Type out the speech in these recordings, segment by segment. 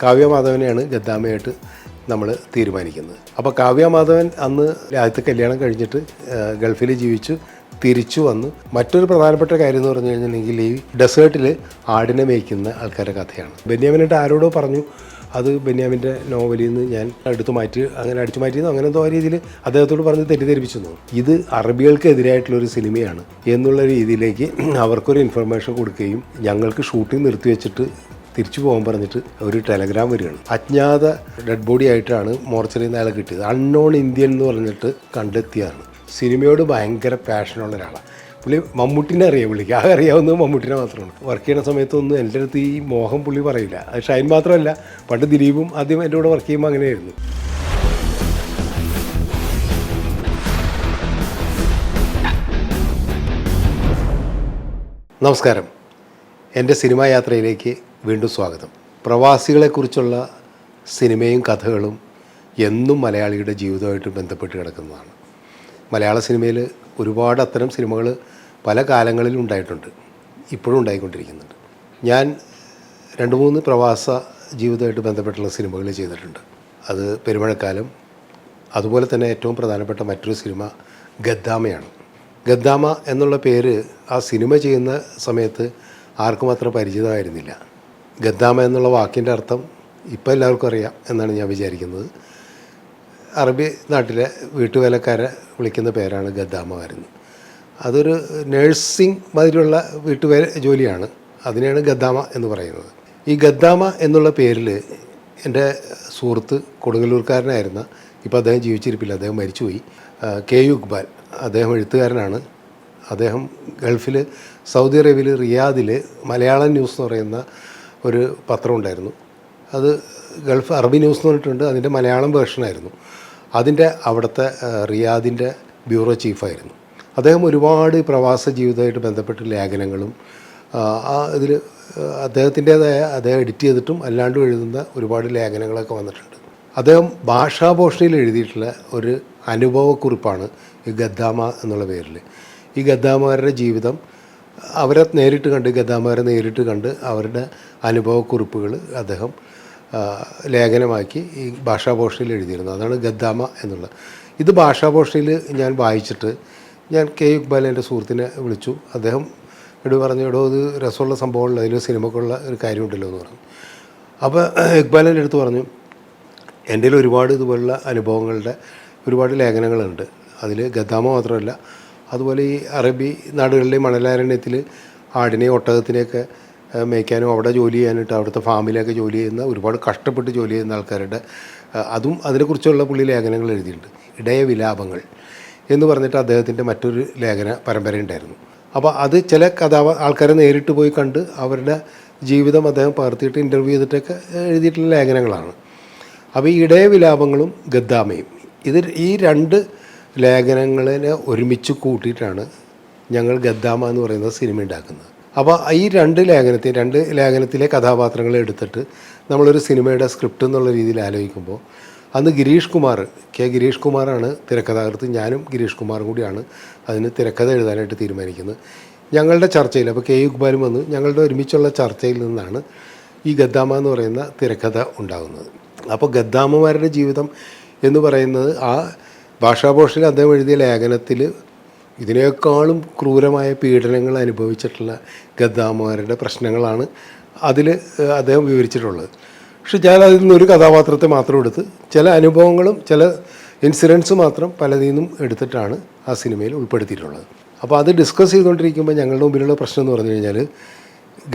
കാവ്യമാധവനെയാണ് ഗദ്ദാമയായിട്ട് നമ്മൾ തീരുമാനിക്കുന്നത്. അപ്പോൾ കാവ്യമാധവൻ അന്ന് ആദ്യത്തെ കല്യാണം കഴിഞ്ഞിട്ട് ഗൾഫിൽ ജീവിച്ചു തിരിച്ചു വന്ന് മറ്റൊരു പ്രധാനപ്പെട്ട കാര്യം എന്ന് പറഞ്ഞു കഴിഞ്ഞിട്ടുണ്ടെങ്കിൽ ഈ ഡെസേർട്ടിൽ ആടിനെ മേയ്ക്കുന്ന ആൾക്കാരുടെ കഥയാണ്. ബെന്യാമിനായിട്ട് ആരോടോ പറഞ്ഞു, അത് ബെന്യാമിൻ്റെ നോവലിൽ നിന്ന് ഞാൻ എടുത്തു മാറ്റി, അങ്ങനെ അടിച്ചു മാറ്റിയെന്നോ അങ്ങനെ എന്തോ ആ രീതിയിൽ അദ്ദേഹത്തോട് പറഞ്ഞ് തെറ്റിദ്ധരിപ്പിച്ചു. ഇത് അറബികൾക്കെതിരായിട്ടുള്ളൊരു സിനിമയാണ് എന്നുള്ള രീതിയിലേക്ക് അവർക്കൊരു ഇൻഫർമേഷൻ കൊടുക്കുകയും ഞങ്ങൾക്ക് ഷൂട്ടിംഗ് നിർത്തിവെച്ചിട്ട് തിരിച്ചു പോകാൻ പറഞ്ഞിട്ട് ഒരു ടെലഗ്രാം വരികയാണ്. അജ്ഞാത ഡെഡ് ബോഡി ആയിട്ടാണ് മോർച്ചറിയിൽ നിന്ന് അയാളെ കിട്ടിയത്. അൺനോൺ ഇന്ത്യൻ എന്ന് പറഞ്ഞിട്ട് കണ്ടെത്തിയാണ്. സിനിമയോട് ഭയങ്കര പാഷനുള്ള ഒരാളാണ് പുള്ളി. മമ്മൂട്ടിനെ അറിയാം, പുള്ളിക്ക് ആകെ അറിയാവുന്നത് മമ്മൂട്ടിനെ മാത്രമാണ്. വർക്ക് ചെയ്യുന്ന സമയത്തൊന്നും എൻ്റെ അടുത്ത് ഈ മോഹം പുള്ളി പറയില്ല. അത് ഷൈൻ മാത്രമല്ല, പണ്ട് ദിലീപും ആദ്യം എൻ്റെ കൂടെ വർക്ക് ചെയ്യുമ്പോൾ അങ്ങനെയായിരുന്നു. നമസ്കാരം, എൻ്റെ സിനിമാ യാത്രയിലേക്ക് വീണ്ടും സ്വാഗതം. പ്രവാസികളെക്കുറിച്ചുള്ള സിനിമയും കഥകളും എന്നും മലയാളിയുടെ ജീവിതമായിട്ട് ബന്ധപ്പെട്ട് കിടക്കുന്നതാണ്. മലയാള സിനിമയിൽ ഒരുപാട് അത്തരം സിനിമകൾ പല കാലങ്ങളിലും ഉണ്ടായിട്ടുണ്ട്, ഇപ്പോഴും ഉണ്ടായിക്കൊണ്ടിരിക്കുന്നുണ്ട്. ഞാൻ 2-3 പ്രവാസ ജീവിതമായിട്ട് ബന്ധപ്പെട്ടുള്ള സിനിമകൾ ചെയ്തിട്ടുണ്ട്. അത് പെരുമഴക്കാലം, അതുപോലെ തന്നെ ഏറ്റവും പ്രധാനപ്പെട്ട മറ്റൊരു സിനിമ ഗദ്ദാമയാണ്. ഗദ്ദാമ എന്നുള്ള പേര് ആ സിനിമ ചെയ്യുന്ന സമയത്ത് ആർക്കും അത്ര പരിചിതമായിരുന്നില്ല. ഗദ്ദാമ എന്നുള്ള വാക്കിൻ്റെ അർത്ഥം ഇപ്പോൾ എല്ലാവർക്കും അറിയാം എന്നാണ് ഞാൻ വിചാരിക്കുന്നത്. അറബി നാട്ടിലെ വീട്ടുവേലക്കാരെ വിളിക്കുന്ന പേരാണ് ഗദ്ദാമ വരുന്നത്. അതൊരു നേഴ്സിംഗ് മാതിരിയുള്ള ജോലിയാണ്, അതിനെയാണ് ഗദ്ദാമ എന്ന് പറയുന്നത്. ഈ ഗദ്ദാമ എന്നുള്ള പേരിൽ എൻ്റെ സുഹൃത്ത് കൊടുങ്ങല്ലൂർക്കാരനായിരുന്ന, ഇപ്പോൾ അദ്ദേഹം ജീവിച്ചിരിപ്പില്ല, അദ്ദേഹം മരിച്ചുപോയി, കെ യു ഇക്ബാൽ. അദ്ദേഹം എഴുത്തുകാരനാണ്. അദ്ദേഹം ഗൾഫിൽ സൗദി അറേബ്യയിൽ റിയാദിൽ മലയാളം ന്യൂസ് എന്ന് പറയുന്ന ഒരു പത്രം ഉണ്ടായിരുന്നു. അത് ഗൾഫ് അറബി ന്യൂസ് എന്ന് പറഞ്ഞിട്ടുണ്ട്, അതിൻ്റെ മലയാളം വേർഷനായിരുന്നു. അതിൻ്റെ അവിടുത്തെ റിയാദിൻ്റെ ബ്യൂറോ ചീഫായിരുന്നു അദ്ദേഹം. ഒരുപാട് പ്രവാസ ജീവിതമായിട്ട് ബന്ധപ്പെട്ട ലേഖനങ്ങളും ഇതിൽ അദ്ദേഹത്തിൻ്റേതായ അദ്ദേഹം എഡിറ്റ് ചെയ്തിട്ടും അല്ലാണ്ടും എഴുതുന്ന ഒരുപാട് ലേഖനങ്ങളൊക്കെ വന്നിട്ടുണ്ട്. അദ്ദേഹം ഭാഷാഭൂഷണിയിൽ എഴുതിയിട്ടുള്ള ഒരു അനുഭവക്കുറിപ്പാണ് ഈ ഗദ്ദാമ എന്നുള്ള പേരിൽ. ഈ ഗദ്ദാമരുടെ ജീവിതം അവരെ നേരിട്ട് കണ്ട്, ഗദ്ദാമരെ നേരിട്ട് കണ്ട് അവരുടെ അനുഭവക്കുറിപ്പുകൾ അദ്ദേഹം ലേഖനമാക്കി ഈ ഭാഷാഭൂഷണിയിൽ എഴുതിയിരുന്നു. അതാണ് ഗദ്ദാമ എന്നുള്ളത്. ഇത് ഭാഷാഭൂഷണിയിൽ ഞാൻ വായിച്ചിട്ട് ഞാൻ കെ ഇക്ബാൽ എൻ്റെ സുഹൃത്തിനെ വിളിച്ചു. അദ്ദേഹം പറഞ്ഞു, എടോ ഇത് രസമുള്ള സംഭവമുള്ള അതിൽ സിനിമക്കുള്ള ഒരു കാര്യമുണ്ടല്ലോ എന്ന് പറഞ്ഞു. അപ്പോൾ ഇക്ബാലിൻ്റെ അടുത്ത് പറഞ്ഞു, എൻ്റെ കയ്യിൽ ഒരുപാട് ഇതുപോലുള്ള അനുഭവങ്ങളുടെ ഒരുപാട് ലേഖനങ്ങളുണ്ട്. അതിൽ ഗദ്ദാമ മാത്രമല്ല, അതുപോലെ ഈ അറബി നാടുകളിലെ മണലാരണ്യത്തിൽ ആടിനെയും ഒട്ടകത്തിനെയൊക്കെ മേയ്ക്കാനും അവിടെ ജോലി ചെയ്യാനായിട്ട് അവിടുത്തെ ഫാമിലൊക്കെ ജോലി ചെയ്യുന്ന, ഒരുപാട് കഷ്ടപ്പെട്ട് ജോലി ചെയ്യുന്ന ആൾക്കാരുടെ അതും അതിനെക്കുറിച്ചുള്ള പുള്ളി ലേഖനങ്ങൾ എഴുതിയിട്ടുണ്ട്. ഇടയ വിലാപങ്ങൾ എന്ന് പറഞ്ഞിട്ട് അദ്ദേഹത്തിൻ്റെ മറ്റൊരു ലേഖന പരമ്പരയുണ്ടായിരുന്നു. അപ്പോൾ അത് ചില ആൾക്കാരെ നേരിട്ട് പോയി കണ്ട് അവരുടെ ജീവിതം അദ്ദേഹം പകർത്തിയിട്ട് ഇൻ്റർവ്യൂ ചെയ്തിട്ടൊക്കെ എഴുതിയിട്ടുള്ള ലേഖനങ്ങളാണ്. അപ്പോൾ ഈ ഇടയ വിലാപങ്ങളും ഗദ്ദാമയും ഈ 2 ലേഖനങ്ങളെ ഒരുമിച്ച് കൂട്ടിയിട്ടാണ് ഞങ്ങൾ ഗദ്ദാമ എന്ന് പറയുന്ന സിനിമ ഉണ്ടാക്കുന്നത്. അപ്പോൾ ഈ 2 ലേഖനത്തിലെ കഥാപാത്രങ്ങളെ എടുത്തിട്ട് നമ്മളൊരു സിനിമയുടെ സ്ക്രിപ്റ്റ് എന്നുള്ള രീതിയിൽ ആലോചിക്കുമ്പോൾ അന്ന് ഗിരീഷ് കുമാറാണ് തിരക്കഥാകൃത്ത്. ഞാനും ഗിരീഷ് കുമാറും കൂടിയാണ് അതിന് തിരക്കഥ എഴുതാനായിട്ട് തീരുമാനിക്കുന്നത്. ഞങ്ങളുടെ ചർച്ചയിൽ, അപ്പോൾ കെ ഇക്ബാലും വന്ന് ഞങ്ങളുടെ ഒരുമിച്ചുള്ള ചർച്ചയിൽ നിന്നാണ് ഈ ഗദ്ദാമ എന്ന് പറയുന്ന തിരക്കഥ ഉണ്ടാകുന്നത്. അപ്പോൾ ഗദ്ദാമമാരുടെ ജീവിതം എന്ന് പറയുന്നത് ആ ഭാഷാഭൂഷണിൽ അദ്ദേഹം എഴുതിയ ലേഖനത്തിൽ ഇതിനേക്കാളും ക്രൂരമായ പീഡനങ്ങൾ അനുഭവിച്ചിട്ടുള്ള ഗദ്ദാമമാരുടെ പ്രശ്നങ്ങളാണ് അതിൽ അദ്ദേഹം വിവരിച്ചിട്ടുള്ളത്. പക്ഷെ ഞാൻ അതിൽ നിന്നൊരു കഥാപാത്രത്തെ മാത്രം എടുത്ത് ചില അനുഭവങ്ങളും ചില ഇൻസിഡൻസ് മാത്രം പലതിൽ നിന്നും എടുത്തിട്ടാണ് ആ സിനിമയിൽ ഉൾപ്പെടുത്തിയിട്ടുള്ളത്. അപ്പോൾ അത് ഡിസ്കസ് ചെയ്തുകൊണ്ടിരിക്കുമ്പോൾ ഞങ്ങളുടെ മുമ്പിലുള്ള പ്രശ്നം എന്ന് പറഞ്ഞു കഴിഞ്ഞാൽ,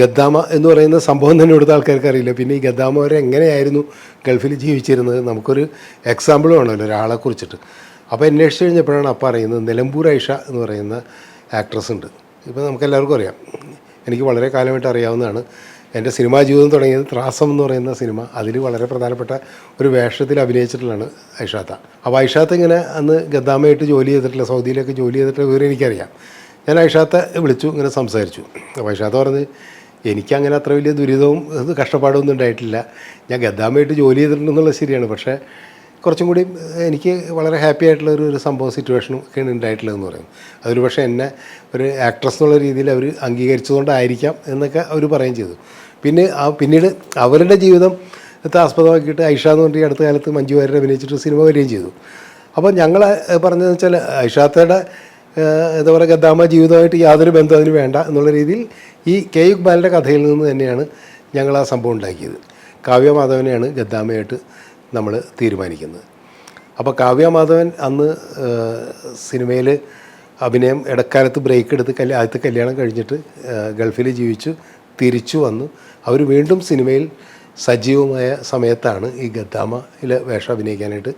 ഗദ്ദാമ എന്ന് പറയുന്ന സംഭവം തന്നെ ഇവിടുത്തെ ആൾക്കാർക്ക് അറിയില്ല. പിന്നെ ഈ ഗദ്ദാമവരെ എങ്ങനെയായിരുന്നു ഗൾഫിൽ ജീവിച്ചിരുന്നത്, നമുക്കൊരു എക്സാമ്പിൾ വേണമല്ലോ ഒരാളെക്കുറിച്ചിട്ട്. അപ്പോൾ അന്വേഷിച്ച് കഴിഞ്ഞപ്പോഴാണ് അപ്പം അറിയുന്നത് നിലമ്പൂർ ഐഷ എന്ന് പറയുന്ന ആക്ട്രസ് ഉണ്ട്. ഇപ്പോൾ നമുക്കെല്ലാവർക്കും അറിയാം, എനിക്ക് വളരെ കാലമായിട്ട് അറിയാവുന്നതാണ്. എൻ്റെ സിനിമാ ജീവിതം തുടങ്ങിയത് ത്രാസം എന്ന് പറയുന്ന സിനിമ, അതിൽ വളരെ പ്രധാനപ്പെട്ട ഒരു വേഷത്തിൽ അഭിനയിച്ചിട്ടുള്ളതാണ് ഐഷാത്ത. അപ്പോൾ ഐഷാത്ത ഇങ്ങനെ അന്ന് ഗദ്ദാമയായിട്ട് ജോലി ചെയ്തിട്ടില്ല, സൗദിയിലൊക്കെ ജോലി ചെയ്തിട്ടുള്ള വിവരം എനിക്കറിയാം. ഞാൻ ഐഷാത്തെ വിളിച്ചു, ഇങ്ങനെ സംസാരിച്ചു. അപ്പോൾ ഐഷാത്ത പറഞ്ഞ്, എനിക്കങ്ങനെ അത്ര വലിയ ദുരിതവും കഷ്ടപ്പാടൊന്നും ഉണ്ടായിട്ടില്ല, ഞാൻ ഗദ്ദാമയായിട്ട് ജോലി ചെയ്തിട്ടുണ്ടെന്നുള്ളത് ശരിയാണ്, പക്ഷേ കുറച്ചും കൂടി എനിക്ക് വളരെ ഹാപ്പി ആയിട്ടുള്ള ഒരു സംഭവം സിറ്റുവേഷനും ഒക്കെയാണ് ഉണ്ടായിട്ടുള്ളതെന്ന് പറയും. അതൊരു പക്ഷേ എന്നെ ഒരു ആക്ട്രസ് എന്നുള്ള രീതിയിൽ അവർ അംഗീകരിച്ചതുകൊണ്ടായിരിക്കാം എന്നൊക്കെ അവർ പറയുകയും ചെയ്തു. പിന്നീട് അവരുടെ ജീവിതം ആസ്പദമാക്കിയിട്ട് ഐഷ എന്ന് പറഞ്ഞിട്ട് അടുത്ത കാലത്ത് മഞ്ജു വാര്യർ അഭിനയിച്ചിട്ട് സിനിമ വരികയും ചെയ്തു. അപ്പോൾ ഞങ്ങൾ പറഞ്ഞതെന്ന് വെച്ചാൽ ഐഷാത്തയുടെ എന്താ പറയുക ഗദ്ദാമ ജീവിതമായിട്ട് യാതൊരു ബന്ധവും അതിന് വേണ്ട എന്നുള്ള രീതിയിൽ ഈ കെ ഇക്ബാലിൻ്റെ കഥയിൽ നിന്ന് തന്നെയാണ് ഞങ്ങൾ ആ സംഭവം ഉണ്ടാക്കിയത്. കാവ്യ മാധവനെയാണ് ഗദ്ദാമയായിട്ട് നമ്മൾ തീരുമാനിക്കുന്നത്. അപ്പോൾ കാവ്യ മാധവൻ അന്ന് സിനിമയിൽ അഭിനയം ഇടക്കാലത്ത് ബ്രേക്ക് എടുത്ത് ആദ്യത്തെ കല്യാണം കഴിഞ്ഞിട്ട് ഗൾഫിൽ ജീവിച്ചു തിരിച്ചു വന്നു. അവർ വീണ്ടും സിനിമയിൽ സജീവമായ സമയത്താണ് ഈ ഗദ്ദാമയിലെ വേഷം അഭിനയിക്കാനായിട്ട്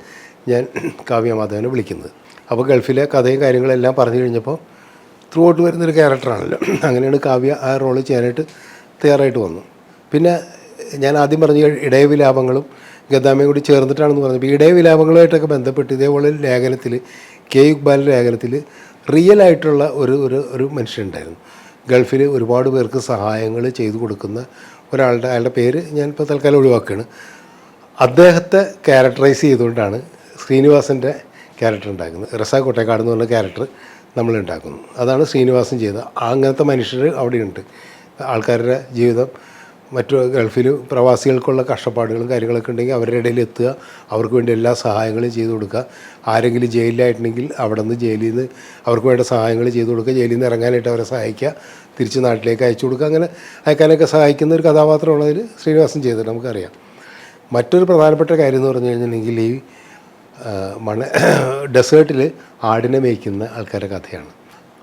ഞാൻ കാവ്യ മാധവനെ വിളിക്കുന്നത്. അപ്പോൾ ഗൾഫിലെ കഥയും കാര്യങ്ങളെല്ലാം പറഞ്ഞു കഴിഞ്ഞപ്പോൾ ത്രൂ ഔട്ട് വരുന്നൊരു ക്യാരക്ടറാണല്ലോ. അങ്ങനെയാണ് കാവ്യ ആ റോള് ചെയ്യാനായിട്ട് തയ്യാറായിട്ട് വന്നു. പിന്നെ ഞാൻ ആദ്യം പറഞ്ഞ ഇടയവിലാപങ്ങളും ഗദ്ദാമയും കൂടി ചേർന്നിട്ടാണെന്ന് പറഞ്ഞപ്പോൾ ഇടയവിലാപങ്ങളുമായിട്ടൊക്കെ ബന്ധപ്പെട്ട് ഇതേപോലെ ലേഖനത്തിൽ കെ ഇക്ബാലിൻ്റെ ലേഖനത്തിൽ റിയൽ ആയിട്ടുള്ള ഒരു മനുഷ്യനുണ്ടായിരുന്നു. ഗൾഫിൽ ഒരുപാട് പേർക്ക് സഹായങ്ങൾ ചെയ്തു കൊടുക്കുന്ന അയാളുടെ പേര് ഞാനിപ്പോൾ തൽക്കാലം ഒഴിവാക്കുകയാണ്. അദ്ദേഹത്തെ ക്യാരക്ടറൈസ് ചെയ്തുകൊണ്ടാണ് ശ്രീനിവാസൻ്റെ ക്യാരക്ടർ ഉണ്ടാക്കുന്നത്. റസാ കോട്ടേക്കാട് എന്ന് പറഞ്ഞ ക്യാരക്ടർ നമ്മൾ ഉണ്ടാക്കുന്നു. അതാണ് ശ്രീനിവാസൻ ചെയ്തത്. അങ്ങനത്തെ മനുഷ്യർ അവിടെയുണ്ട്. ആൾക്കാരുടെ ജീവിതം മറ്റു ഗൾഫിൽ പ്രവാസികൾക്കുള്ള കഷ്ടപ്പാടുകളും കാര്യങ്ങളൊക്കെ ഉണ്ടെങ്കിൽ അവരുടെ ഇടയിൽ എത്തുക, അവർക്ക് വേണ്ടി എല്ലാ സഹായങ്ങളും ചെയ്തു കൊടുക്കുക. ആരെങ്കിലും ജയിലിലായിട്ടുണ്ടെങ്കിൽ അവിടെ നിന്ന് ജയിലിൽ നിന്ന് അവർക്ക് വേണ്ട സഹായങ്ങൾ ചെയ്തു കൊടുക്കുക, ജയിലിൽ നിന്ന് ഇറങ്ങാനായിട്ട് അവരെ സഹായിക്കുക, തിരിച്ച് നാട്ടിലേക്ക് അയച്ചു കൊടുക്കുക. അങ്ങനെ അയക്കാനൊക്കെ സഹായിക്കുന്ന ഒരു കഥാപാത്രമുള്ളതിൽ ശ്രീനിവാസൻ ചെയ്തത് നമുക്കറിയാം. മറ്റൊരു പ്രധാനപ്പെട്ട കാര്യം എന്ന് പറഞ്ഞു കഴിഞ്ഞിട്ടുണ്ടെങ്കിൽ ഈ ഡെസേർട്ടിൽ ആടിനെ മേയ്ക്കുന്ന ആൾക്കാരുടെ കഥയാണ്.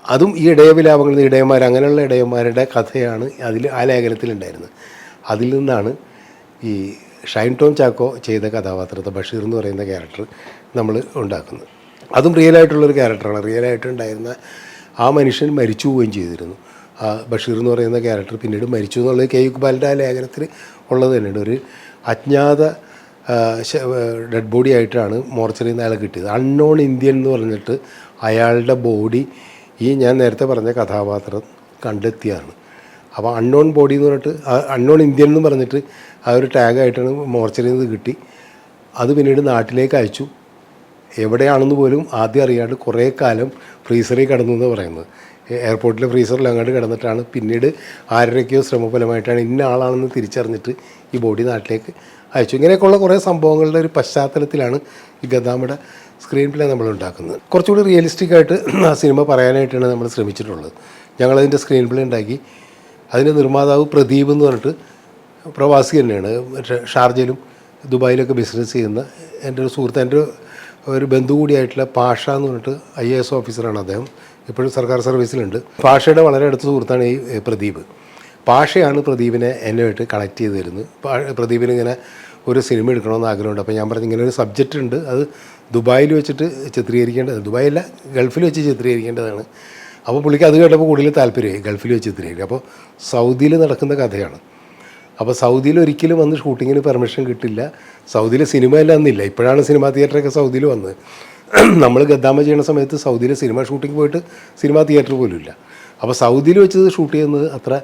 അതും ഈ ഇടയവിലാപങ്ങളിൽ ഇടയന്മാർ അങ്ങനെയുള്ള ഇടയന്മാരുടെ കഥയാണ് ആ ലേഖനത്തിലുണ്ടായിരുന്നത്. അതിൽ നിന്നാണ് ഈ ഷൈൻ ടോം ചാക്കോ ചെയ്ത കഥാപാത്രത്തെ ബഷീർ എന്ന് പറയുന്ന ക്യാരക്ടർ നമ്മൾ ഉണ്ടാക്കുന്നത്. അതും റിയലായിട്ടുള്ളൊരു ക്യാരക്ടറാണ്. റിയലായിട്ടുണ്ടായിരുന്ന ആ മനുഷ്യൻ മരിച്ചു പോവുകയും ചെയ്തിരുന്നു. ആ ബഷീർ എന്ന് പറയുന്ന ക്യാരക്ടർ പിന്നീട് മരിച്ചു എന്നുള്ളത് കെ ഇക്ബാലിൻ്റെ ആ ലേഖനത്തിൽ ഉള്ളത് തന്നെയാണ്. ഒരു അജ്ഞാത ഡെഡ് ബോഡി ആയിട്ടാണ് മോർച്ചറിയിൽ നിന്ന് അയാളെ കിട്ടിയത്. അൺനോൺ ഇന്ത്യൻ എന്ന് പറഞ്ഞിട്ട് അയാളുടെ ബോഡി ഈ ഞാൻ നേരത്തെ പറഞ്ഞ കഥാപാത്രം കണ്ടെത്തിയതാണ്. അപ്പോൾ അൺനോൺ ബോഡി എന്ന് പറഞ്ഞിട്ട് അൺനോൺ ഇന്ത്യൻ എന്ന് പറഞ്ഞിട്ട് ആ ഒരു ടാഗായിട്ടാണ് മോർച്ചറിയിൽ നിന്ന് കിട്ടി. അത് പിന്നീട് നാട്ടിലേക്ക് അയച്ചു. എവിടെയാണെന്ന് പോലും ആദ്യം അറിയാണ്ട് കുറേ കാലം ഫ്രീസറിൽ കിടന്നു എന്ന് പറയുന്നത്. എയർപോർട്ടിലെ ഫ്രീസറിൽ അങ്ങോട്ട് കിടന്നിട്ടാണ് പിന്നീട് ആരുടെയൊക്കെയോ ശ്രമഫലമായിട്ടാണ് ഇന്ന ആളാണെന്ന് തിരിച്ചറിഞ്ഞിട്ട് ഈ ബോഡി നാട്ടിലേക്ക് അയച്ചു. ഇങ്ങനെയൊക്കെയുള്ള കുറേ സംഭവങ്ങളുടെ ഒരു പശ്ചാത്തലത്തിലാണ് ഈ ഗദ്ദാമയുടെ സ്ക്രീൻ പ്ലേ നമ്മൾ ഉണ്ടാക്കുന്നത്. കുറച്ചുകൂടി റിയലിസ്റ്റിക് ആയിട്ട് ആ സിനിമ പറയാനായിട്ടാണ് നമ്മൾ ശ്രമിച്ചിട്ടുള്ളത്. ഞങ്ങളതിൻ്റെ സ്ക്രീൻ പ്ലേ ഉണ്ടാക്കി. അതിൻ്റെ നിർമ്മാതാവ് പ്രദീപ് എന്ന് പറഞ്ഞിട്ട് പ്രവാസി തന്നെയാണ്. ഷാർജയിലും ദുബായിലൊക്കെ ബിസിനസ് ചെയ്യുന്ന എൻ്റെ ഒരു സുഹൃത്ത്, എൻ്റെ ഒരു ബന്ധു കൂടിയായിട്ടുള്ള പാഷ എന്ന് പറഞ്ഞിട്ട് IAS ഓഫീസറാണ് അദ്ദേഹം. ഇപ്പോഴും സർക്കാർ സർവീസിലുണ്ട്. പാഷയുടെ വളരെ അടുത്ത സുഹൃത്താണ് ഈ പ്രദീപ്. പാഷയാണ് പ്രദീപിനെ എന്നുമായിട്ട് കണക്ട് ചെയ്ത് തരുന്നത്. പ്രദീപിന് ഇങ്ങനെ ഒരു സിനിമ എടുക്കണമെന്ന് ആഗ്രഹമുണ്ട്. അപ്പോൾ ഞാൻ പറഞ്ഞു ഇങ്ങനെ ഒരു സബ്ജക്റ്റ് ഉണ്ട്, അത് ദുബായിൽ വെച്ചിട്ട് ചിത്രീകരിക്കേണ്ടത്, ദുബായില്ല ഗൾഫിൽ വെച്ച് ചിത്രീകരിക്കേണ്ടതാണ്. അപ്പോൾ പുള്ളിക്ക് അത് കേട്ടപ്പോൾ കൂടുതൽ താല്പര്യമായി ഗൾഫിൽ വെച്ച് ചിത്രീകരിക്കുക. അപ്പോൾ സൗദിയിൽ നടക്കുന്ന കഥയാണ്. അപ്പോൾ സൗദിയിൽ ഒരിക്കലും വന്ന് ഷൂട്ടിങ്ങിന് പെർമിഷൻ കിട്ടില്ല. സൗദിയിൽ സിനിമയെല്ലാം അന്നില്ല. ഇപ്പോഴാണ് സിനിമാ തിയേറ്ററൊക്കെ സൗദിയിൽ വന്നത്. നമ്മൾ ഗദ്ദാമ ചെയ്യുന്ന സമയത്ത് സൗദിയിൽ സിനിമ ഷൂട്ടിംഗ് പോയിട്ട് സിനിമാ തിയേറ്റർ പോലും ഇല്ല. അപ്പോൾ സൗദിയിൽ വെച്ച് ഷൂട്ട് ചെയ്യുന്നത് അത്ര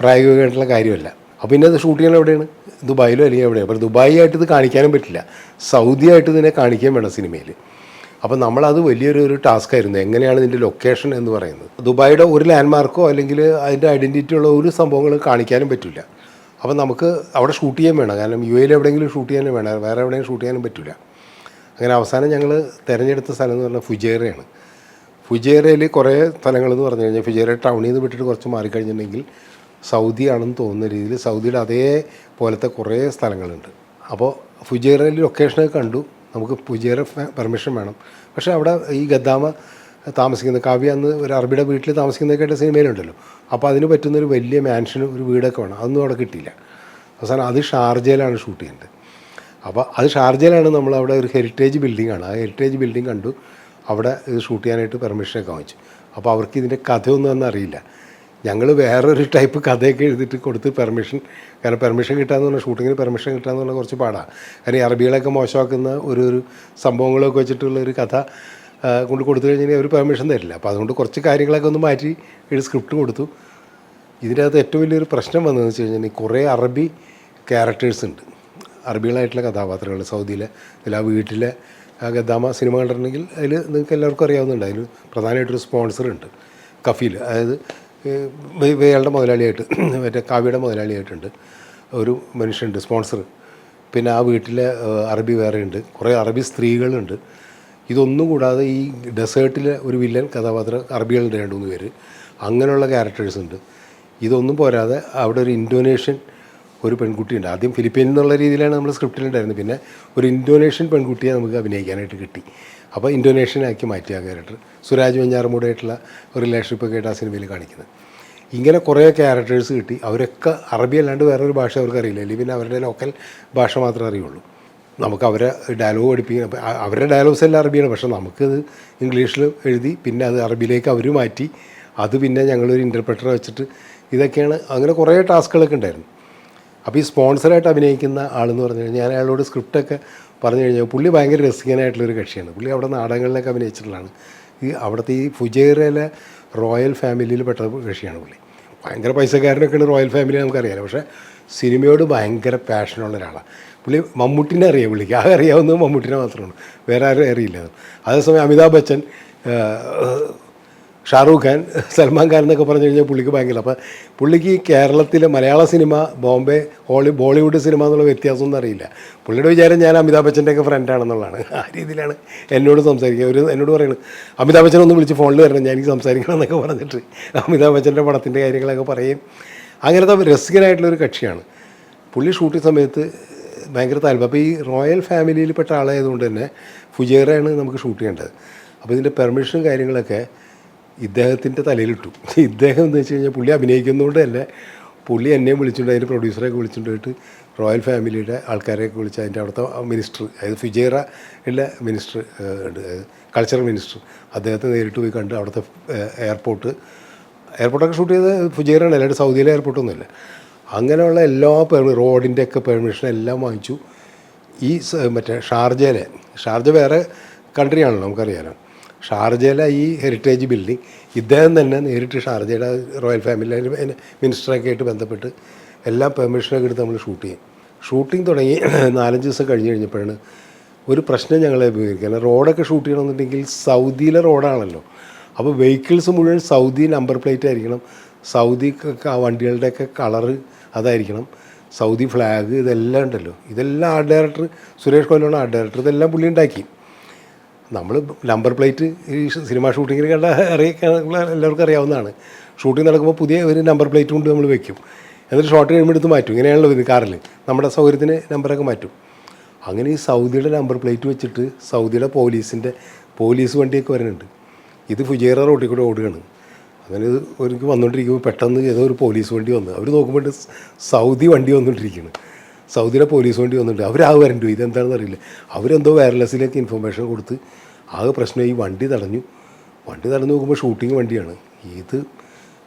പ്രായോഗികമായിട്ടുള്ള കാര്യമല്ല. അപ്പോൾ പിന്നെ അത് ഷൂട്ട് ചെയ്യണം എവിടെയാണ്? ദുബായിലോ അല്ലെങ്കിൽ എവിടെയാണ്. അപ്പോൾ ദുബായി ആയിട്ട് ഇത് കാണിക്കാനും പറ്റില്ല, സൗദി ആയിട്ട് ഇതിനെ കാണിക്കാൻ വേണം സിനിമയിൽ. അപ്പോൾ നമ്മളത് വലിയൊരു ടാസ്ക്കായിരുന്നു. എങ്ങനെയാണ് ഇതിൻ്റെ ലൊക്കേഷൻ എന്ന് പറയുന്നത്. ദുബായിയുടെ ഒരു ലാൻഡ്മാർക്കോ അല്ലെങ്കിൽ അതിൻ്റെ ഐഡൻറ്റിറ്റി ഉള്ള ഒരു സംഭവങ്ങളും കാണിക്കാനും പറ്റില്ല. അപ്പോൾ നമുക്ക് അവിടെ ഷൂട്ട് ചെയ്യാൻ വേണം. കാരണം UAE എവിടെയെങ്കിലും ഷൂട്ട് ചെയ്യാനും വേണം, വേറെ എവിടെയും ഷൂട്ട് ചെയ്യാനും പറ്റില്ല. അങ്ങനെ അവസാനം ഞങ്ങൾ തിരഞ്ഞെടുത്ത സ്ഥലം എന്ന് പറഞ്ഞാൽ ഫുജൈറയാണ്. ഫുജൈറയിൽ കുറേ സ്ഥലങ്ങളെന്ന് പറഞ്ഞു കഴിഞ്ഞാൽ ഫുജൈറ ടൗണിൽ നിന്ന് വിട്ടിട്ട് കുറച്ച് മാറിക്കഴിഞ്ഞിട്ടുണ്ടെങ്കിൽ സൗദി ആണെന്ന് തോന്നുന്ന രീതിയിൽ സൗദിയുടെ അതേപോലത്തെ കുറേ സ്ഥലങ്ങളുണ്ട്. അപ്പോൾ ഫുജൈറയിൽ ലൊക്കേഷനൊക്കെ കണ്ടു. നമുക്ക് ഫുജൈറ പെർമിഷൻ വേണം. പക്ഷേ അവിടെ ഈ ഗദ്ദാമ താമസിക്കുന്ന കാവ്യ അന്ന് ഒരു അറബിയുടെ വീട്ടിൽ താമസിക്കുന്നതൊക്കെയായിട്ട് സിനിമയിലുണ്ടല്ലോ. അപ്പോൾ അതിന് പറ്റുന്നൊരു വലിയ മാൻഷനും ഒരു വീടൊക്കെ വേണം. അതൊന്നും അവിടെ കിട്ടിയില്ല. അവസാനം അത് ഷാർജയിലാണ് ഷൂട്ട് ചെയ്യേണ്ടത്. അപ്പോൾ അത് ഷാർജയിലാണ്. നമ്മളവിടെ ഒരു ഹെറിറ്റേജ് ബിൽഡിങ്ങാണ്. ആ ഹെറിറ്റേജ് ബിൽഡിംഗ് കണ്ടു. അവിടെ ഇത് ഷൂട്ട് ചെയ്യാനായിട്ട് പെർമിഷനൊക്കെ വാങ്ങിച്ചു. അപ്പോൾ അവർക്ക് ഇതിൻ്റെ കഥയൊന്നും ഒന്നും അറിയില്ല. ഞങ്ങൾ വേറൊരു ടൈപ്പ് കഥയൊക്കെ എഴുതിയിട്ട് കൊടുത്ത് പെർമിഷൻ, കാരണം പെർമിഷൻ കിട്ടാന്ന് പറഞ്ഞാൽ ഷൂട്ടിങ്ങിന് പെർമിഷൻ കിട്ടാന്ന് പറഞ്ഞാൽ കുറച്ച് പാടാണ്. കാരണം ഈ അറബികളൊക്കെ മോശമാക്കുന്ന ഒരു സംഭവങ്ങളൊക്കെ വെച്ചിട്ടുള്ള ഒരു കഥ കൊണ്ട് കൊടുത്തു കഴിഞ്ഞാൽ അവർ പെർമിഷൻ തരില്ല. അപ്പോൾ അതുകൊണ്ട് കുറച്ച് കാര്യങ്ങളൊക്കെ ഒന്ന് മാറ്റി സ്ക്രിപ്റ്റ് കൊടുത്തു. ഇതിൻ്റെ അകത്ത് ഏറ്റവും വലിയൊരു പ്രശ്നം വന്നതെന്ന് വെച്ച് കഴിഞ്ഞാൽ കുറേ അറബി ക്യാരക്ടേഴ്സ് ഉണ്ട്, അറബികളായിട്ടുള്ള കഥാപാത്രങ്ങൾ സൗദിയിലെ. ആ വീട്ടിലെ ഗദ്ദാമ സിനിമ കണ്ടിട്ടുണ്ടെങ്കിൽ അതിൽ നിങ്ങൾക്ക് എല്ലാവർക്കും അറിയാവുന്നുണ്ട്. അതിൽ പ്രധാനമായിട്ടൊരു സ്പോൺസറുണ്ട്, കഫീൽ. അതായത് ഇയാളുടെ മുതലാളിയായിട്ട്, മറ്റേ കാവ്യയുടെ മുതലാളിയായിട്ടുണ്ട് ഒരു മനുഷ്യനുണ്ട്, സ്പോൺസർ. പിന്നെ ആ വീട്ടിലെ അറബി വേറെ ഉണ്ട്, കുറേ അറബി സ്ത്രീകളുണ്ട്. ഇതൊന്നും കൂടാതെ ഈ ഡെസേർട്ടിലെ ഒരു വില്ലൻ കഥാപാത്രം അറബികളുടെ 2-3 പേര്, അങ്ങനെയുള്ള ക്യാരക്ടേഴ്സ് ഉണ്ട്. ഇതൊന്നും പോരാതെ അവിടെ ഒരു ഇന്തോനേഷ്യൻ ഒരു പെൺകുട്ടിയുണ്ട്. ആദ്യം ഫിലിപ്പീനിൽ നിന്നുള്ള രീതിയിലാണ് നമ്മൾ സ്ക്രിപ്റ്റിലുണ്ടായിരുന്നത്. പിന്നെ ഒരു ഇന്തോനേഷ്യൻ പെൺകുട്ടിയെ നമുക്ക് അഭിനയിക്കാനായിട്ട് കിട്ടി. അപ്പോൾ ഇന്തോനേഷ്യനാക്കി മാറ്റി ആ ക്യാരക്ടർ. സുരാജ് വെഞ്ഞാറമൂടായിട്ടുള്ള ഒരു റിലേഷൻഷിപ്പൊക്കെ ആയിട്ട് ആ സിനിമയിൽ കാണിക്കുന്നത്. ഇങ്ങനെ കുറേ ക്യാരക്ടേഴ്സ് കിട്ടി. അവരൊക്കെ അറബി അല്ലാണ്ട് വേറൊരു ഭാഷ അവർക്ക് അറിയില്ല, അല്ലെങ്കിൽ പിന്നെ അവരുടെ ലോക്കൽ ഭാഷ മാത്രമേ അറിയുള്ളൂ. നമുക്ക് അവരെ ഡയലോഗ് പഠിപ്പിക്കണം. അപ്പോൾ അവരുടെ ഡയലോഗ്സ് എല്ലാം അറബിയാണ്, പക്ഷേ നമുക്കത് ഇംഗ്ലീഷിൽ എഴുതി പിന്നെ അത് അറബിയിലേക്ക് അവർ മാറ്റി അത് പിന്നെ ഞങ്ങളൊരു ഇൻ്റർപ്രറ്ററെ വെച്ചിട്ട് ഇതൊക്കെയാണ്. അങ്ങനെ കുറേ ടാസ്കുകളൊക്കെ ഉണ്ടായിരുന്നു. അപ്പോൾ ഈ സ്പോൺസറായിട്ട് അഭിനയിക്കുന്ന ആളെന്ന് പറഞ്ഞു കഴിഞ്ഞാൽ ഞാൻ അയാളോട് സ്ക്രിപ്റ്റൊക്കെ പറഞ്ഞു കഴിഞ്ഞാൽ പുള്ളി ഭയങ്കര രസികനായിട്ടുള്ളൊരു കക്ഷിയാണ്. പുള്ളി അവിടെ നാടകങ്ങളിലൊക്കെ അഭിനയിച്ചിട്ടുള്ളതാണ്. ഈ അവിടുത്തെ ഈ ഫുജൈറയിലെ റോയൽ ഫാമിലിയിൽ പെട്ട കക്ഷിയാണ് പുള്ളി. ഭയങ്കര പൈസക്കാരനൊക്കെയാണ് റോയൽ ഫാമിലി, നമുക്കറിയാലോ. പക്ഷേ സിനിമയോട് ഭയങ്കര പാഷനുള്ള ഒരാളാണ് പുള്ളി. മമ്മൂട്ടിനെ അറിയാം പുള്ളിക്ക്, ആകെ അറിയാവുന്നത് മമ്മൂട്ടിനെ മാത്രമാണ്, വേറെ ആരും അറിയില്ല. അതേസമയം അമിതാഭ് ബച്ചൻ, ഷാറൂഖ് ഖാൻ, സൽമാൻ ഖാൻ എന്നൊക്കെ പറഞ്ഞു കഴിഞ്ഞാൽ പുള്ളിക്ക് ഭയങ്കര. അപ്പോൾ പുള്ളിക്ക് ഈ കേരളത്തിലെ മലയാള സിനിമ, ബോംബെ ബോളിവുഡ് സിനിമ എന്നുള്ള വ്യത്യാസമൊന്നും അറിയില്ല. പുള്ളിയുടെ വിചാരം ഞാൻ അമിതാഭ് ബച്ചൻ്റെയൊക്കെ ഫ്രണ്ടാണെന്നുള്ളതാണ്. ആ രീതിയിലാണ് എന്നോട് സംസാരിക്കുക. എന്നോട് പറയുന്നത് അമിതാഭ് ബച്ചൻ ഒന്ന് വിളിച്ച് ഫോണിൽ വരണം, ഞാൻ എനിക്ക് സംസാരിക്കണം എന്നൊക്കെ പറഞ്ഞിട്ട് അമിതാഭ് ബച്ചൻ്റെ പടത്തിൻ്റെ കാര്യങ്ങളൊക്കെ പറയും. അങ്ങനത്തെ രസികനായിട്ടുള്ളൊരു കക്ഷിയാണ് പുള്ളി. ഷൂട്ടിംഗ് സമയത്ത് ഭയങ്കര താല്പര്യം. അപ്പോൾ ഈ റോയൽ ഫാമിലിയിൽപ്പെട്ട ആളായതുകൊണ്ട് തന്നെ ഫുജൈറയാണ് നമുക്ക് ഷൂട്ട് ചെയ്യേണ്ടത്. അപ്പോൾ ഇതിൻ്റെ പെർമിഷനും കാര്യങ്ങളൊക്കെ ഇദ്ദേഹത്തിൻ്റെ തലയിലിട്ടു. ഇദ്ദേഹം എന്ന് വെച്ച് കഴിഞ്ഞാൽ പുള്ളി അഭിനയിക്കുന്നതുകൊണ്ട് തന്നെ പുള്ളി എന്നെയും വിളിച്ചിട്ടുണ്ട്, അതിൻ്റെ പ്രൊഡ്യൂസറെയൊക്കെ വിളിച്ചിട്ട് പോയിട്ട് റോയൽ ഫാമിലിയുടെ ആൾക്കാരെയൊക്കെ വിളിച്ച് അതിൻ്റെ അവിടുത്തെ മിനിസ്റ്റർ, അതായത് ഫുജൈറയിലെ മിനിസ്റ്റർ ഉണ്ട്, കൾച്ചറൽ മിനിസ്റ്റർ, അദ്ദേഹത്തെ നേരിട്ട് പോയി കണ്ട് അവിടുത്തെ എയർപോർട്ടൊക്കെ ഷൂട്ട് ചെയ്ത് ഫുജൈറയാണ്, അല്ലാണ്ട് സൗദിയിലെ എയർപോർട്ടൊന്നുമില്ല. അങ്ങനെയുള്ള എല്ലാ റോഡിൻ്റെയൊക്കെ പെർമിഷൻ എല്ലാം വാങ്ങിച്ചു. ഈ മറ്റേ ഷാർജ വേറെ കൺട്രിയാണല്ലോ, നമുക്കറിയാലോ. ഷാർജയിലെ ഈ ഹെറിറ്റേജ് ബിൽഡിംഗ് ഇദ്ദേഹം തന്നെ നേരിട്ട് ഷാർജയുടെ റോയൽ ഫാമിലി മിനിസ്റ്ററൊക്കെ ആയിട്ട് ബന്ധപ്പെട്ട് എല്ലാ പെർമിഷനൊക്കെ എടുത്ത് നമ്മൾ ഷൂട്ടിംഗ് തുടങ്ങി 4-5 ദിവസം കഴിഞ്ഞപ്പോഴാണ് ഒരു പ്രശ്നം ഞങ്ങളെ ഉപയോഗിക്കുന്നത്. റോഡൊക്കെ ഷൂട്ട് ചെയ്യണമെന്നുണ്ടെങ്കിൽ സൗദിയിലെ റോഡാണല്ലോ. അപ്പോൾ വെഹിക്കിൾസ് മുഴുവൻ സൗദി നമ്പർ പ്ലേറ്റ് ആയിരിക്കണം, സൗദി വണ്ടികളുടെയൊക്കെ കളറ് അതായിരിക്കണം, സൗദി ഫ്ലാഗ്, ഇതെല്ലാം ഉണ്ടല്ലോ. ഇതെല്ലാം ആർട്ട് ഡയറക്ടർ സുരേഷ് കൊല്ലാണ് ആർട്ട് ഡയറക്ടർ. ഇതെല്ലാം പുള്ളി ഉണ്ടാക്കി. നമ്മൾ നമ്പർ പ്ലേറ്റ് ഈ സിനിമ ഷൂട്ടിങ്ങിന് കണ്ട എല്ലാവർക്കും അറിയാവുന്നതാണ്. ഷൂട്ടിംഗ് നടക്കുമ്പോൾ പുതിയ ഒരു നമ്പർ പ്ലേറ്റ് കൊണ്ട് നമ്മൾ വെക്കും, എന്നിട്ട് ഷോട്ട് കഴിയുമ്പോൾ എടുത്ത് മാറ്റും. ഇങ്ങനെയാണല്ലോ ഇത് കാറിൽ നമ്മുടെ സൗകര്യത്തിന് നമ്പറൊക്കെ മാറ്റും. അങ്ങനെ ഈ സൗദിയുടെ നമ്പർ പ്ലേറ്റ് വെച്ചിട്ട് സൗദിയുടെ പോലീസ് വണ്ടിയൊക്കെ വരുന്നുണ്ട്. ഇത് ഫുജൈറ റോട്ടിൽ കൂടെ ഓടുകയാണ്. അങ്ങനെ ഇത് ഒരിക്കൽ വന്നുകൊണ്ടിരിക്കുമ്പോൾ പെട്ടെന്ന് ഏതോ ഒരു പോലീസ് വണ്ടി വന്നു. അവർ നോക്കുമ്പോൾ സൗദി വണ്ടി വന്നുകൊണ്ടിരിക്കുകയാണ്, സൗദിയുടെ പോലീസ് വണ്ടി വന്നിട്ട് അവരാകെ വരണ്ടു. ഇതെന്താണെന്ന് അറിയില്ല. അവരെന്തോ വയർലെസ്സിലേക്ക് ഇൻഫർമേഷൻ കൊടുത്ത് ആകെ പ്രശ്നമായി. വണ്ടി തടഞ്ഞു നോക്കുമ്പോൾ ഷൂട്ടിംഗ് വണ്ടിയാണ്. ഇത്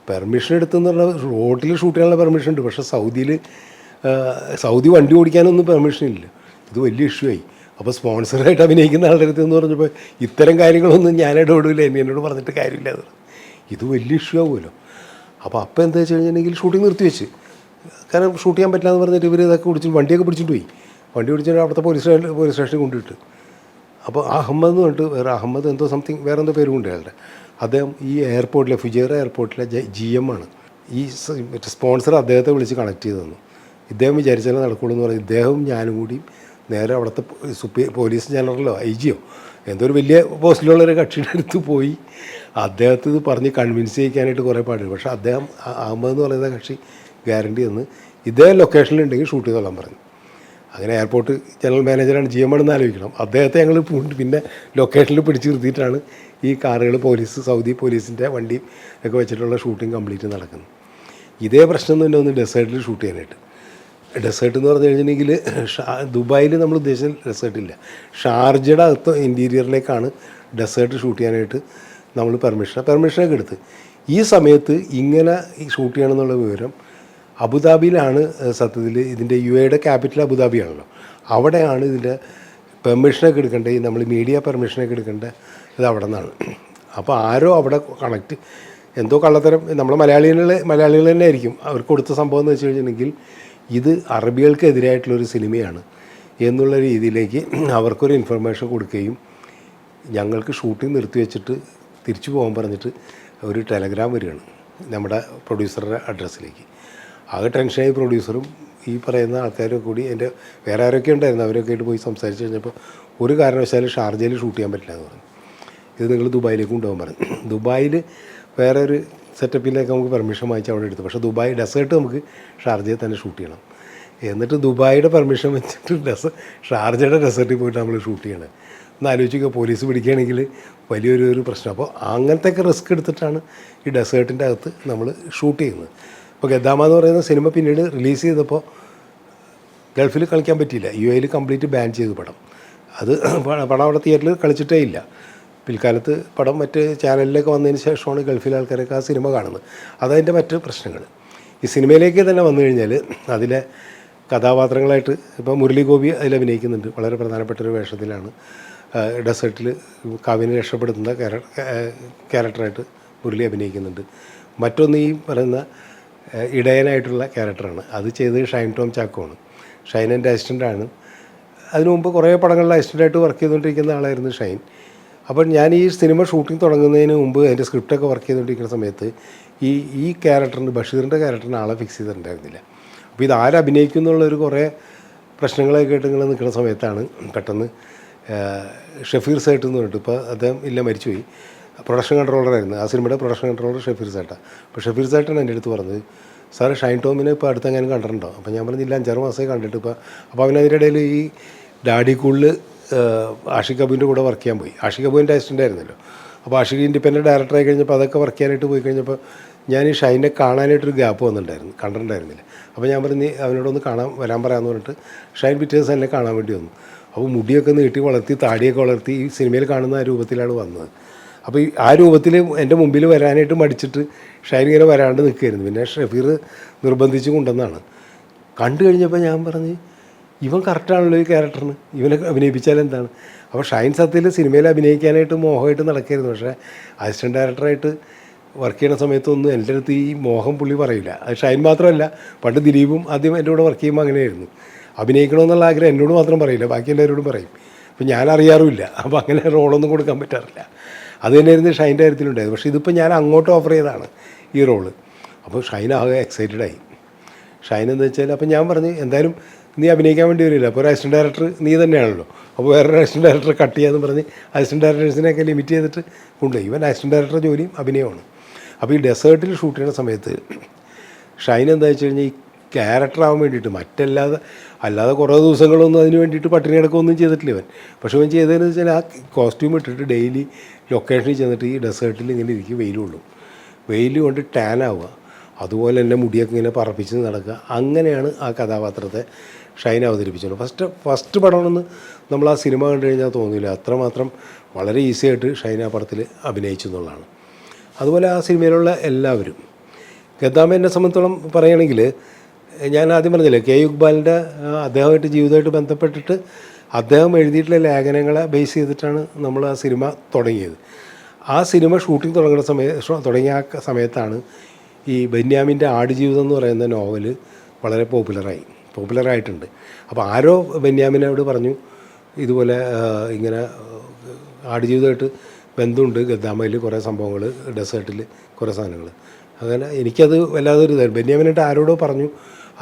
പെർമിഷൻ എടുത്തെന്ന് പറഞ്ഞാൽ റോഡിൽ ഷൂട്ട് ചെയ്യാനുള്ള പെർമിഷൻ ഉണ്ട്, പക്ഷേ സൗദി വണ്ടി ഓടിക്കാനൊന്നും പെർമിഷൻ ഇല്ല. ഇത് വലിയ ഇഷ്യൂ ആയി. അപ്പോൾ സ്പോൺസറായിട്ട് അഭിനയിക്കുന്ന ആളുടെ അടുത്ത് എന്ന് പറഞ്ഞപ്പോൾ ഇത്തരം കാര്യങ്ങളൊന്നും ഞാനായിട്ട് ഓടില്ല, എന്നോട് പറഞ്ഞിട്ട് കാര്യമില്ല. ഇത് വലിയ ഇഷ്യൂ ആവുമല്ലോ. അപ്പോൾ എന്താ വെച്ച് കഴിഞ്ഞിട്ടുണ്ടെങ്കിൽ ഷൂട്ടിംഗ് നിർത്തിവെച്ച്, കാരണം ഷൂട്ട് ചെയ്യാൻ പറ്റില്ല എന്ന് പറഞ്ഞിട്ട് ഇവർ ഇതൊക്കെ വണ്ടിയൊക്കെ പിടിച്ചിട്ട് പോയി. വണ്ടി പിടിച്ചിട്ട് അവിടുത്തെ പോലീസ് സ്റ്റേഷനിൽ കൊണ്ടുവിട്ട്. അപ്പോൾ അഹമ്മദ് എന്ന് പറഞ്ഞിട്ട് അഹമ്മദ് എന്തോ സംതിങ് വേറെ എന്തോ പേരും ഉണ്ട് അയാളുടെ. അദ്ദേഹം ഈ എയർപോർട്ടിലെ ഫുജൈറ എയർപോർട്ടിലെ GM ആണ്. ഈ മറ്റേ സ്പോൺസർ അദ്ദേഹത്തെ വിളിച്ച് കണക്ട് ചെയ്ത് തന്നു. ഇദ്ദേഹം വിചാരിച്ചാലേ നടക്കുള്ളൂ എന്ന് പറഞ്ഞ് ഇദ്ദേഹവും ഞാനും കൂടി നേരെ അവിടുത്തെ പോലീസ് ജനറലോ IG എന്തോ ഒരു വലിയ പോസ്റ്റിലുള്ളൊരു കക്ഷിയുടെ അടുത്ത് പോയി അദ്ദേഹത്തെ ഇത് പറഞ്ഞ് കൺവിൻസ് ചെയ്യിക്കാനായിട്ട് കുറേ പാടില്ല. പക്ഷേ അദ്ദേഹം അഹമ്മദ് എന്ന് പറയുന്ന കക്ഷി ഗ്യാരണ്ടി തന്ന് ഇദ്ദേഹം ലൊക്കേഷനിലുണ്ടെങ്കിൽ ഷൂട്ട് ചെയ്തോളാൻ പറഞ്ഞു. അങ്ങനെ എയർപോർട്ട് ജനറൽ മാനേജറാണ്, GM ആണെന്ന് ആലോചിക്കണം. അദ്ദേഹത്തെ ഞങ്ങൾ പിന്നെ ലൊക്കേഷനിൽ പിടിച്ച് നിർത്തിയിട്ടാണ് ഈ കാറുകൾ സൗദി പോലീസിൻ്റെ വണ്ടിയും ഒക്കെ വെച്ചിട്ടുള്ള ഷൂട്ടിംഗ് കംപ്ലീറ്റ് നടക്കുന്നത്. ഇതേ പ്രശ്നം തന്നെ ഒന്ന് ഡെസേർട്ടിൽ ഷൂട്ട് ചെയ്യാനായിട്ട്. ഡെസേർട്ട് എന്ന് പറഞ്ഞു കഴിഞ്ഞിട്ടുണ്ടെങ്കിൽ ദുബായിൽ നമ്മൾ ഉദ്ദേശിച്ച ഡെസേർട്ടില്ല, ഷാർജയുടെ അകത്ത് ഇൻറ്റീരിയറിലേക്കാണ് ഡെസേർട്ട് ഷൂട്ട് ചെയ്യാനായിട്ട് നമ്മൾ പെർമിഷനൊക്കെ എടുത്ത്. ഈ സമയത്ത് ഇങ്ങനെ ഷൂട്ട് ചെയ്യണമെന്നുള്ള വിവരം അബുദാബിയിലാണ്. സത്യത്തിൽ ഇതിൻ്റെ UAEയുടെ ക്യാപിറ്റൽ അബുദാബിയാണല്ലോ. അവിടെയാണ് ഇതിൻ്റെ പെർമിഷനൊക്കെ എടുക്കേണ്ടത്, നമ്മൾ മീഡിയ പെർമിഷനൊക്കെ എടുക്കേണ്ടത് ഇത് അവിടെ നിന്നാണ്. അപ്പോൾ ആരോ അവിടെ എന്തോ കള്ളത്തരം, നമ്മൾ മലയാളികൾ തന്നെ ആയിരിക്കും അവർക്ക് കൊടുത്ത സംഭവം എന്ന് വെച്ച് കഴിഞ്ഞിട്ടുണ്ടെങ്കിൽ ഇത് അറബികൾക്കെതിരായിട്ടുള്ളൊരു സിനിമയാണ് എന്നുള്ള രീതിയിലേക്ക് അവർക്കൊരു ഇൻഫർമേഷൻ കൊടുക്കുകയും ഞങ്ങൾക്ക് ഷൂട്ടിംഗ് നിർത്തിവെച്ചിട്ട് തിരിച്ചു പോകാൻ പറഞ്ഞിട്ട് ഒരു ടെലഗ്രാം വരികയാണ് നമ്മുടെ പ്രൊഡ്യൂസറുടെ അഡ്രസ്സിലേക്ക്. ആകെ ടെൻഷനായി പ്രൊഡ്യൂസറും ഈ പറയുന്ന ആൾക്കാരൊക്കെ കൂടി എൻ്റെ വേറെ ആരൊക്കെ ഉണ്ടായിരുന്നു അവരൊക്കെ ആയിട്ട് പോയി സംസാരിച്ച് കഴിഞ്ഞപ്പോൾ ഒരു കാരണവശാലും ഷാർജയിൽ ഷൂട്ട് ചെയ്യാൻ പറ്റില്ല എന്ന് പറഞ്ഞു. ഇത് നിങ്ങൾ ദുബായിലേക്ക് കൊണ്ടുപോകാൻ പറഞ്ഞു. ദുബായിൽ വേറെ ഒരു സെറ്റപ്പിലേക്ക് നമുക്ക് പെർമിഷൻ വാങ്ങിച്ച് അവിടെ എടുത്തു. പക്ഷേ ദുബായ് ഡെസേർട്ട് നമുക്ക് ഷാർജയിൽ തന്നെ ഷൂട്ട് ചെയ്യണം. എന്നിട്ട് ദുബായിയുടെ പെർമിഷൻ വെച്ചിട്ട് ഷാർജയുടെ ഡെസേർട്ടിൽ പോയിട്ട് നമ്മൾ ഷൂട്ട് ചെയ്യണം. ഒന്ന് ആലോചിക്കുക, പോലീസ് പിടിക്കുകയാണെങ്കിൽ വലിയൊരു പ്രശ്നം. അപ്പോൾ അങ്ങനത്തെയൊക്കെ റിസ്ക് എടുത്തിട്ടാണ് ഈ ഡെസേർട്ടിൻ്റെ അകത്ത് നമ്മൾ ഷൂട്ട് ചെയ്യുന്നത്. ഇപ്പോൾ ഗദ്ദാമ എന്ന് പറയുന്ന സിനിമ പിന്നീട് റിലീസ് ചെയ്തപ്പോൾ ഗൾഫിൽ കളിക്കാൻ പറ്റിയില്ല. UAE കംപ്ലീറ്റ് ബാൻ ചെയ്തു പടം. അത് പടം അവിടെ തിയേറ്ററിൽ കളിച്ചിട്ടേ ഇല്ല. പിൽക്കാലത്ത് പടം മറ്റ് ചാനലിലേക്ക് വന്നതിന് ശേഷമാണ് ഗൾഫിലെ ആൾക്കാരൊക്കെ ആ സിനിമ കാണുന്നത്. അതതിൻ്റെ മറ്റ് പ്രശ്നങ്ങൾ. ഈ സിനിമയിലേക്ക് തന്നെ വന്നു കഴിഞ്ഞാൽ അതിലെ കഥാപാത്രങ്ങളായിട്ട് ഇപ്പോൾ മുരളി ഗോപി അതിൽ അഭിനയിക്കുന്നുണ്ട്. വളരെ പ്രധാനപ്പെട്ടൊരു വേഷത്തിലാണ്. ഡെസേർട്ടിൽ കാവ്യനെ രക്ഷപ്പെടുത്തുന്ന ക്യാരക്ടറായിട്ട് മുരളി അഭിനയിക്കുന്നുണ്ട്. മറ്റൊന്ന് ഈ പറയുന്ന ഇടയനായിട്ടുള്ള ക്യാരക്ടറാണ്. അത് ചെയ്തത് ഷൈൻ ടോം ചാക്കോയാണ്. ഷൈൻ എൻ്റെ അസിസ്റ്റൻ്റാണ്. അതിനു മുമ്പ് കുറേ പടങ്ങളിൽ അസിസ്റ്റൻ്റായിട്ട് വർക്ക് ചെയ്തുകൊണ്ടിരിക്കുന്ന ആളായിരുന്നു ഷൈൻ. അപ്പോൾ ഞാൻ ഈ സിനിമ ഷൂട്ടിംഗ് തുടങ്ങുന്നതിന് മുമ്പ് അതിൻ്റെ സ്ക്രിപ്റ്റൊക്കെ വർക്ക് ചെയ്തുകൊണ്ടിരിക്കുന്ന സമയത്ത് ഈ ക്യാരക്ടറിന്, ബഷീറിൻ്റെ ക്യാരക്ടറിന് ആളെ ഫിക്സ് ചെയ്തിട്ടുണ്ടായിരുന്നില്ല. അപ്പോൾ ഇത് ആരഭിനയിക്കുന്നുള്ളൊരു കുറേ പ്രശ്നങ്ങളൊക്കെ ആയിട്ട് ഇങ്ങനെ നിൽക്കുന്ന സമയത്താണ് പെട്ടെന്ന് ഷഫീർ സേട്ട് എന്ന് പറഞ്ഞിട്ട്, ഇപ്പോൾ അദ്ദേഹം ഇല്ല, മരിച്ചുപോയി, പ്രൊഡക്ഷൻ കൺട്രോളറായിരുന്നു. ആ സിനിമയുടെ പ്രൊഡക്ഷൻ കൺട്രോളർ ഷഫീർ സേട്ടാണ്. അപ്പോൾ ഷഫീർ സേട്ടാണ് എൻ്റെ അടുത്ത് പറഞ്ഞത്, സാർ ഷൈൻ ടോമിനെ ഇപ്പോൾ അടുത്തെങ്ങാനും കണ്ടിട്ടുണ്ടോ? അപ്പോൾ ഞാൻ പറഞ്ഞില്ല, 5-6 മാസമായി കണ്ടിട്ട്. അപ്പോൾ അവനതിൻ്റെ ഇടയിൽ ഈ ഡാഡി കൂളിൽ ആഷിഖ് അബുവിൻ്റെ കൂടെ വർക്ക് ചെയ്യാൻ പോയി. ആഷിഖ് അബുവിൻ്റെ അസിസ്റ്റൻ്റ് ആയിരുന്നല്ലോ. അപ്പോൾ ആഷിഖ് ഇൻഡിപെൻഡൻറ്റ് ഡയറക്ടറായി കഴിഞ്ഞപ്പോൾ അതൊക്കെ വർക്ക് ചെയ്യാനായിട്ട് പോയി കഴിഞ്ഞപ്പോൾ ഞാൻ ഈ ഷൈനെ കാണാനായിട്ടൊരു ഗ്യാപ്പ് വന്നിട്ടുണ്ടായിരുന്നു, കണ്ടിട്ടുണ്ടായിരുന്നില്ല. അപ്പോൾ ഞാൻ പറഞ്ഞ് അവനോടൊന്ന് വരാൻ പറയാമെന്ന് പറഞ്ഞിട്ട് ഷൈൻ പിറ്റേ ദിവസം എന്നെ കാണാൻ വേണ്ടി വന്നു. അപ്പോൾ മുടിയൊക്കെ നീട്ടി വളർത്തി, താടിയൊക്കെ വളർത്തി, ഈ സിനിമയിൽ കാണുന്ന ആ രൂപത്തിലാണ് വന്നത്. അപ്പോൾ ആ രൂപത്തിൽ എൻ്റെ മുമ്പിൽ വരാനായിട്ട് മടിച്ചിട്ട് ഷൈൻ ഇങ്ങനെ വരാണ്ട് നിൽക്കുകയായിരുന്നു. പിന്നെ ഷഫീർ നിർബന്ധിച്ച് കൊണ്ടുവന്നാണ്. കണ്ടു കഴിഞ്ഞപ്പോൾ ഞാൻ പറഞ്ഞ്, ഇവൻ കറക്റ്റാണല്ലോ ഈ ക്യാരക്ടറിന്, ഇവനെ അഭിനയിപ്പിച്ചാൽ എന്താണ്? അപ്പോൾ ഷൈൻ സത്യത്തിൽ സിനിമയിൽ അഭിനയിക്കാനായിട്ട് മോഹമായിട്ട് നടക്കായിരുന്നു. പക്ഷേ അസിസ്റ്റൻറ്റ് ഡയറക്ടറായിട്ട് വർക്ക് ചെയ്യുന്ന സമയത്തൊന്നും എൻ്റെ അടുത്ത് ഈ മോഹം പുള്ളി പറയില്ല. അത് ഷൈൻ മാത്രമല്ല, പണ്ട് ദിലീപും ആദ്യം എൻ്റെ കൂടെ വർക്ക് ചെയ്യുമ്പോൾ അങ്ങനെയായിരുന്നു. അഭിനയിക്കണമെന്നുള്ള ആഗ്രഹം എന്നോട് മാത്രം പറയില്ല, ബാക്കി എല്ലാവരോടും പറയും. അപ്പോൾ ഞാൻ അറിയാറുമില്ല. അപ്പോൾ അങ്ങനെ റോളൊന്നും കൊടുക്കാൻ പറ്റാറില്ല. അത് തന്നെയായിരുന്നു ഷൈൻ്റെ കാര്യത്തിലുണ്ടായത്. പക്ഷേ ഇതിപ്പോൾ ഞാൻ അങ്ങോട്ട് ഓഫർ ചെയ്തതാണ് ഈ റോള്. അപ്പോൾ ഷൈൻ ആകെ എക്സൈറ്റഡായി. ഷൈൻ എന്താ വെച്ചാൽ, അപ്പോൾ ഞാൻ പറഞ്ഞു, എന്തായാലും നീ അഭിനയിക്കാൻ വേണ്ടി വരില്ല, അപ്പോൾ ഒരു അസിസ്റ്റൻറ്റ് ഡയറക്ടർ നീ തന്നെയാണല്ലോ, അപ്പോൾ വേറൊരു അസിസ്റ്റൻറ്റ് ഡയറക്ടറെ കട്ട് ചെയ്യാമെന്ന് പറഞ്ഞ് അസിസ്റ്റൻറ്റ് ഡയറക്ടേഴ്സിനെയൊക്കെ ലിമിറ്റ് ചെയ്തിട്ട് കൊണ്ടുപോയി. ഇവൻ അസിസ്റ്റൻറ്റ് ഡയറക്ടറുടെ ജോലിയും അഭിനയമാണ്. അപ്പോൾ ഈ ഡെസേർട്ടിൽ ഷൂട്ട് ചെയ്യുന്ന സമയത്ത് ഷൈൻ എന്താ വെച്ച് കഴിഞ്ഞാൽ ഈ ക്യാരക്ടറാവാൻ വേണ്ടിയിട്ട്, അല്ലാതെ കുറേ ദിവസങ്ങളൊന്നും അതിന് വേണ്ടിയിട്ട് പട്ടിണി കിടക്കുകയൊന്നും ചെയ്തിട്ടില്ല ഇവൻ. പക്ഷേ ഇവൻ ചെയ്തതെന്ന് വെച്ചാൽ ആ കോസ്റ്റ്യൂം ഇട്ടിട്ട് ഡെയിലി ലൊക്കേഷനിൽ ചെന്നിട്ട് ഈ ഡെസേർട്ടിൽ ഇങ്ങനെ ഇരിക്കും, വെയിൽ കൊണ്ട് ടാൻ ആവുക, അതുപോലെ തന്നെ മുടിയൊക്കെ ഇങ്ങനെ പറപ്പിച്ച് നടക്കുക. അങ്ങനെയാണ് ആ കഥാപാത്രത്തെ ഷൈൻ അവതരിപ്പിച്ചത്. ഫസ്റ്റ് പടമെന്ന് നമ്മൾ ആ സിനിമ കണ്ടു കഴിഞ്ഞാൽ തോന്നില്ല, അത്രമാത്രം വളരെ ഈസി ആയിട്ട് ഷൈൻ ആ പടത്തിൽ അഭിനയിച്ചു എന്നുള്ളതാണ്. അതുപോലെ ആ സിനിമയിലുള്ള എല്ലാവരും, ഗദ്ദാമേനെ സംബന്ധിച്ചോളം പറയുകയാണെങ്കിൽ, ഞാൻ ആദ്യം പറഞ്ഞില്ലേ, കെ ഇക്ബാലിൻ്റെ അദ്ദേഹമായിട്ട് ജീവിതമായിട്ട് ബന്ധപ്പെട്ടിട്ട് അദ്ദേഹം എഴുതിയിട്ടുള്ള ലേഖനങ്ങളെ ബേസ് ചെയ്തിട്ടാണ് നമ്മൾ ആ സിനിമ തുടങ്ങിയത്. ആ സിനിമ ഷൂട്ടിംഗ് തുടങ്ങിയ ആ സമയത്താണ് ഈ ബെന്യാമിൻ്റെ ആടുജീവിതം എന്ന് പറയുന്ന നോവല് വളരെ പോപ്പുലറായിട്ടുണ്ട്. അപ്പോൾ ആരോ ബെന്യാമിനോട് പറഞ്ഞു, ഇതുപോലെ ഇങ്ങനെ ആടുജീവിതമായിട്ട് ബന്ധമുണ്ട്, ഗദ്ദാമയിൽ കുറേ സംഭവങ്ങൾ, ഡെസേർട്ടിൽ കുറേ സാധനങ്ങൾ. അങ്ങനെ എനിക്കത് വല്ലാതൊരു ഇതായിരുന്നു. ബെന്യാമിനായിട്ട് ആരോടോ പറഞ്ഞു,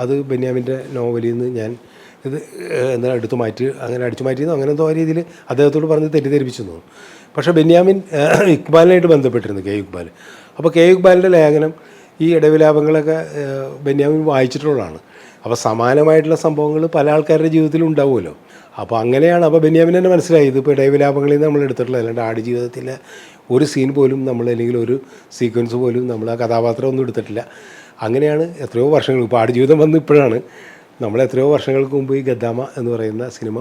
അത് ബെന്യാമിൻ്റെ നോവലിൽ നിന്ന് ഞാൻ ഇത് എന്താ അടിച്ചു മാറ്റിയെന്നോ അങ്ങനെ എന്തോ രീതിയിൽ അദ്ദേഹത്തോട് പറഞ്ഞ് തെറ്റിദ്ധരിപ്പിച്ചു തോന്നും. പക്ഷേ ബെന്യാമിൻ ഇക്ബാലിനായിട്ട് ബന്ധപ്പെട്ടിരുന്നു, കെ ഇക്ബാൽ. അപ്പോൾ കെ ഇക്ബാലിൻ്റെ ലേഖനം, ഈ ഇടവിലാപങ്ങളൊക്കെ ബെന്യാമിൻ വായിച്ചിട്ടുള്ളതാണ്. അപ്പോൾ സമാനമായിട്ടുള്ള സംഭവങ്ങൾ പല ആൾക്കാരുടെ ജീവിതത്തിലും ഉണ്ടാവുമല്ലോ. അപ്പോൾ അങ്ങനെയാണ്. അപ്പോൾ ബെന്യാമിൻ തന്നെ മനസ്സിലായി, ഇതിപ്പോൾ ഇടവിലാപങ്ങളിൽ നിന്ന് നമ്മൾ എടുത്തിട്ടുള്ളത്, അല്ലാണ്ട് ആടുജീവിതത്തിലെ ഒരു സീൻ പോലും നമ്മൾ, അല്ലെങ്കിൽ ഒരു സീക്വൻസ് പോലും നമ്മൾ ആ കഥാപാത്രം ഒന്നും എടുത്തിട്ടില്ല. അങ്ങനെയാണ് എത്രയോ വർഷങ്ങൾ, ഇപ്പോൾ ആടുജീവിതം വന്ന് ഇപ്പോഴാണ്, നമ്മൾ എത്രയോ വർഷങ്ങൾക്ക് മുമ്പ് ഈ ഗദ്ദാമ എന്ന് പറയുന്ന സിനിമ,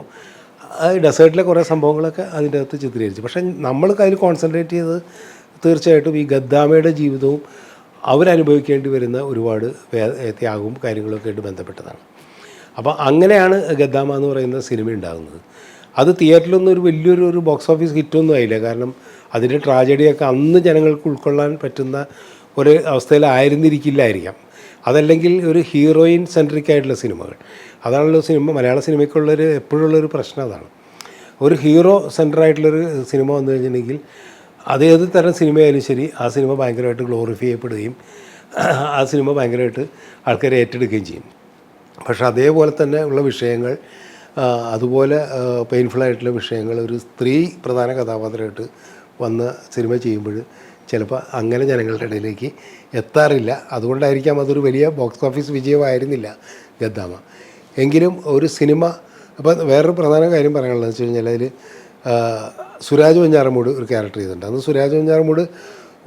ഡെസേർട്ടിലെ കുറേ സംഭവങ്ങളൊക്കെ അതിൻ്റെ അകത്ത് ചിത്രീകരിച്ചു. പക്ഷേ നമ്മൾ അതിൽ കോൺസെൻട്രേറ്റ് ചെയ്തത് തീർച്ചയായിട്ടും ഈ ഗദ്ദാമയുടെ ജീവിതവും അവരനുഭവിക്കേണ്ടി വരുന്ന ഒരുപാട് ത്യാഗവും കാര്യങ്ങളൊക്കെ ആയിട്ട് ബന്ധപ്പെട്ടതാണ്. അപ്പോൾ അങ്ങനെയാണ് ഗദ്ദാമ എന്ന് പറയുന്ന സിനിമ ഉണ്ടാകുന്നത്. അത് തിയേറ്ററിലൊന്നും ഒരു വലിയൊരു ബോക്സ് ഓഫീസ് ഹിറ്റൊന്നും ആയില്ല. കാരണം അതിൻ്റെ ട്രാജഡിയൊക്കെ അന്ന് ജനങ്ങൾക്ക് ഉൾക്കൊള്ളാൻ പറ്റുന്ന ഒരു അവസ്ഥയിലായിരുന്നിരിക്കില്ലായിരിക്കാം. അതല്ലെങ്കിൽ ഒരു ഹീറോയിൻ സെൻട്രിക് ആയിട്ടുള്ള സിനിമകൾ, അതാണല്ലോ മലയാള സിനിമയ്ക്കുള്ളൊരു എപ്പോഴുള്ളൊരു പ്രശ്നം അതാണ്. ഒരു ഹീറോ സെൻറ്ററായിട്ടുള്ളൊരു സിനിമ വന്നു കഴിഞ്ഞിട്ടുണ്ടെങ്കിൽ അതേത് തരം സിനിമയായാലും ശരി, ആ സിനിമ ഭയങ്കരമായിട്ട് ഗ്ലോറിഫൈ ചെയ്യപ്പെടുകയും ആ സിനിമ ഭയങ്കരമായിട്ട് ആൾക്കാരെ ഏറ്റെടുക്കുകയും ചെയ്യും. പക്ഷേ അതേപോലെ തന്നെ ഉള്ള വിഷയങ്ങൾ, അതുപോലെ പെയിൻഫുള്ളായിട്ടുള്ള വിഷയങ്ങൾ ഒരു സ്ത്രീ പ്രധാന കഥാപാത്രമായിട്ട് വന്ന് സിനിമ ചെയ്യുമ്പോൾ ചിലപ്പോൾ അങ്ങനെ ജനങ്ങളുടെ ഇടയിലേക്ക് എത്താറില്ല. അതുകൊണ്ടായിരിക്കാം അതൊരു വലിയ ബോക്സ് ഓഫീസ് വിജയമായിരുന്നില്ല ഗദ്ദാമ. എങ്കിലും ഒരു സിനിമ, അപ്പോൾ വേറൊരു പ്രധാന കാര്യം പറയാനുള്ളതെന്ന് വെച്ച് കഴിഞ്ഞാൽ അതിൽ സുരാജ് വെഞ്ഞാറമൂട് ഒരു ക്യാരക്ടർ ചെയ്തിട്ടുണ്ട്. അന്ന് സുരാജ് വെഞ്ഞാറമൂട്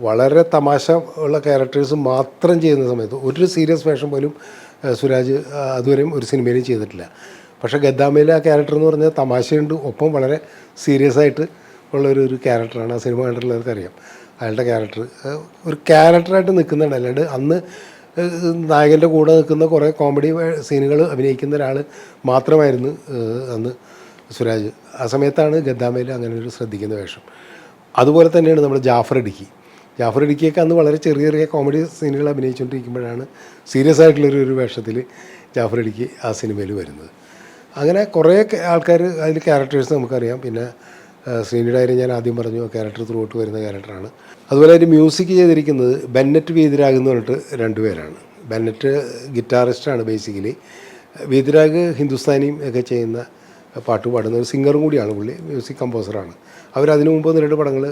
വളരെ തമാശ ഉള്ള ക്യാരക്ടേഴ്സ് മാത്രം ചെയ്യുന്ന സമയത്ത് ഒരു സീരിയസ് വേഷം പോലും സുരാജ് അതുവരെയും ഒരു സിനിമയിലും ചെയ്തിട്ടില്ല. പക്ഷേ ഗദ്ദാമയിലെ ആ ക്യാരക്ടർ എന്ന് പറഞ്ഞാൽ തമാശയുണ്ട്, ഒപ്പം വളരെ സീരിയസ് ആയിട്ട് ഉള്ളൊരു ക്യാരക്ടറാണ്. ആ സിനിമ കണ്ടിട്ടുള്ളവർക്കറിയാം അയാളുടെ ക്യാരക്ടർ ഒരു ക്യാരക്ടറായിട്ട് നിൽക്കുന്നുണ്ട്. അല്ലാണ്ട് അന്ന് നായകൻ്റെ കൂടെ നിൽക്കുന്ന കുറേ കോമഡി സീനുകൾ അഭിനയിക്കുന്ന ഒരാൾ മാത്രമായിരുന്നു അന്ന് സുരാജ്. ആ സമയത്താണ് ഗദ്ദാമയിൽ അങ്ങനെ ഒരു ശ്രദ്ധിക്കുന്ന വേഷം. അതുപോലെ തന്നെയാണ് നമ്മുടെ ജാഫർ ഇടുക്കിയൊക്കെ അന്ന് വളരെ ചെറിയ ചെറിയ കോമഡി സീനുകൾ അഭിനയിച്ചുകൊണ്ടിരിക്കുമ്പോഴാണ് സീരിയസ് ആയിട്ടുള്ളൊരു വേഷത്തിൽ ജാഫർ ഇടുക്കി ആ സിനിമയിൽ വരുന്നത്. അങ്ങനെ കുറേ ആൾക്കാർ അതിൽ ക്യാരക്ടേഴ്സ് നമുക്കറിയാം. പിന്നെ ശ്രീനിയുടെ കാര്യം ഞാൻ ആദ്യം പറഞ്ഞു, ക്യാരക്ടർ ത്രൂ ഔട്ട് വരുന്ന ക്യാരക്ടറാണ്. അതുപോലെ അതിന് മ്യൂസിക് ചെയ്തിരിക്കുന്നത് ബെന്നറ്റ് വീതിരാഗ് എന്ന് പറഞ്ഞിട്ട് രണ്ടുപേരാണ്. Bennett ഗിറ്റാറിസ്റ്റാണ് basically. വീതിരാഗ് ഹിന്ദുസ്ഥാനിയും ഒക്കെ ചെയ്യുന്ന പാട്ട് പാടുന്ന ഒരു സിംഗറും കൂടിയാണ് പുള്ളി, മ്യൂസിക് കമ്പോസറാണ്. അവരതിനു മുമ്പ് 2 പടങ്ങൾ,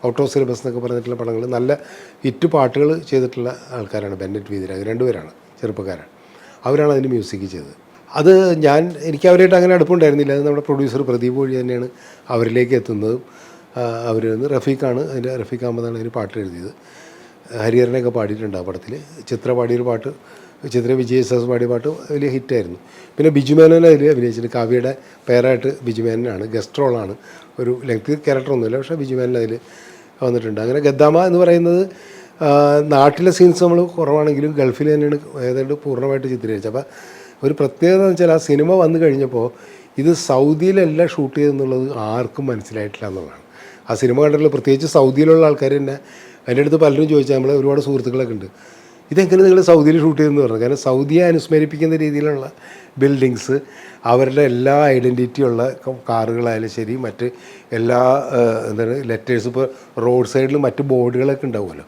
ഔട്ട് ഓഫ് സിലബസ് എന്നൊക്കെ പറഞ്ഞിട്ടുള്ള പടങ്ങൾ, നല്ല ഹിറ്റ് പാട്ടുകൾ ചെയ്തിട്ടുള്ള ആൾക്കാരാണ് ബെന്നറ്റ് വീതിരാഗ്. 2 പേരാണ്, ചെറുപ്പക്കാരാണ്. അവരാണ് അതിന് മ്യൂസിക് ചെയ്തത്. അത് എനിക്ക് അവരായിട്ട് അങ്ങനെ അടുപ്പുണ്ടായിരുന്നില്ല. അത് നമ്മുടെ പ്രൊഡ്യൂസർ പ്രദീപ് വഴി തന്നെയാണ് അവരിലേക്ക് എത്തുന്നതും. അവർ റഫീഖാണ് റഫീഖ് അഹമ്മദാണ് അതിന് പാട്ട് എഴുതിയത്. ഹരിഹരനൊക്കെ പാടിയിട്ടുണ്ട് ആ പടത്തിൽ. ചിത്ര പാടിയൊരു പാട്ട്, ചിത്ര വിജയസാസ് പാടിയ പാട്ട് വലിയ ഹിറ്റായിരുന്നു. പിന്നെ ബിജുമേനോനെ അതിൽ അഭിനയിച്ചിട്ട്, കാവ്യയുടെ പേരായിട്ട് ബിജുമേനനാണ്, ഗസ്റ്റ് റോളാണ്. ഒരു ലെങ്ത് ക്യാരക്ടറൊന്നുമില്ല, പക്ഷേ ബിജുമേനൻ അതിൽ വന്നിട്ടുണ്ട്. അങ്ങനെ ഗദ്ദാമ എന്ന് പറയുന്നത് നാട്ടിലെ സീൻസ് നമ്മൾ കുറവാണെങ്കിലും ഗൾഫിൽ തന്നെയാണ് ഏതാണ്ട് പൂർണ്ണമായിട്ട് ചിത്രീകരിച്ചത്. അപ്പോൾ ഒരു പ്രത്യേകത എന്ന് വെച്ചാൽ ആ സിനിമ വന്നു കഴിഞ്ഞപ്പോൾ ഇത് സൗദിയിലല്ല ഷൂട്ട് ചെയ്തെന്നുള്ളത് ആർക്കും മനസ്സിലായിട്ടില്ല എന്നുള്ളതാണ്. ആ സിനിമ കണ്ടിട്ടുള്ള പ്രത്യേകിച്ച് സൗദിയിലുള്ള ആൾക്കാർ തന്നെ എൻ്റെ അടുത്ത് പലരും ചോദിച്ചാൽ, നമ്മൾ ഒരുപാട് സുഹൃത്തുക്കളൊക്കെ ഉണ്ട്, ഇതെങ്ങനെ നിങ്ങൾ സൗദിയിൽ ഷൂട്ട് ചെയ്തെന്ന് പറഞ്ഞു. കാരണം സൗദിയെ അനുസ്മരിപ്പിക്കുന്ന രീതിയിലുള്ള ബിൽഡിങ്സ്, അവരുടെ എല്ലാ ഐഡൻറ്റിറ്റിയുള്ള കാറുകളായാലും ശരി, മറ്റ് എല്ലാ ലെറ്റേഴ്സ്, ഇപ്പോൾ റോഡ് സൈഡിൽ മറ്റ് ബോർഡുകളൊക്കെ ഉണ്ടാവുമല്ലോ.